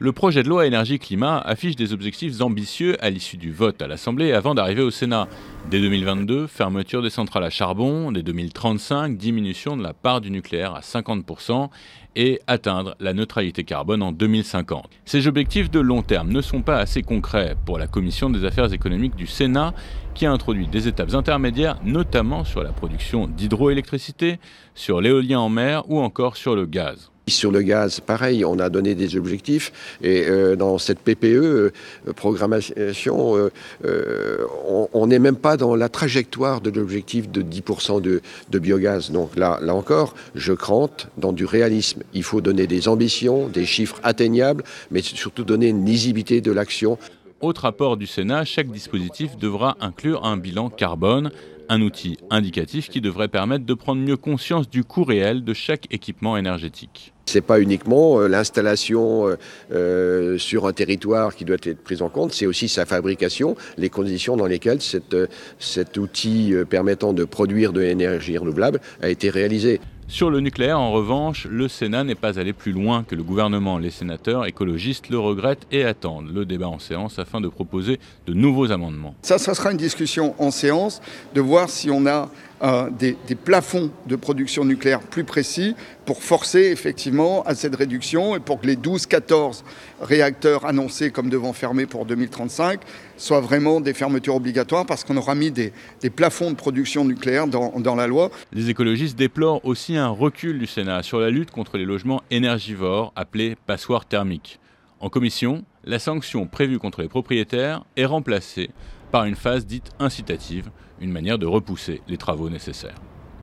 Le projet de loi énergie-climat affiche des objectifs ambitieux à l'issue du vote à l'Assemblée avant d'arriver au Sénat. Dès 2022, fermeture des centrales à charbon, dès 2035, diminution de la part du nucléaire à 50% et atteindre la neutralité carbone en 2050. Ces objectifs de long terme ne sont pas assez concrets pour la Commission des affaires économiques du Sénat qui a introduit des étapes intermédiaires, notamment sur la production d'hydroélectricité, sur l'éolien en mer ou encore sur le gaz. Sur le gaz, pareil, on a donné des objectifs et dans cette PPE, programmation, on n'est même pas dans la trajectoire de l'objectif de 10% de biogaz. Donc là encore, je crante dans du réalisme. Il faut donner des ambitions, des chiffres atteignables, mais surtout donner une lisibilité de l'action. Autre apport du Sénat, chaque dispositif devra inclure un bilan carbone, un outil indicatif qui devrait permettre de prendre mieux conscience du coût réel de chaque équipement énergétique. Ce n'est pas uniquement l'installation sur un territoire qui doit être prise en compte, c'est aussi sa fabrication, les conditions dans lesquelles cet outil permettant de produire de l'énergie renouvelable a été réalisé. Sur le nucléaire, en revanche, le Sénat n'est pas allé plus loin que le gouvernement. Les sénateurs écologistes le regrettent et attendent le débat en séance afin de proposer de nouveaux amendements. Ça sera une discussion en séance de voir si on a des plafonds de production nucléaire plus précis pour forcer effectivement à cette réduction et pour que les 12-14 réacteurs annoncés comme devant fermer pour 2035 soient vraiment des fermetures obligatoires parce qu'on aura mis des plafonds de production nucléaire dans la loi. Les écologistes déplorent aussi un recul du Sénat sur la lutte contre les logements énergivores appelés passoires thermiques. En commission, la sanction prévue contre les propriétaires est remplacée par une phase dite incitative, une manière de repousser les travaux nécessaires.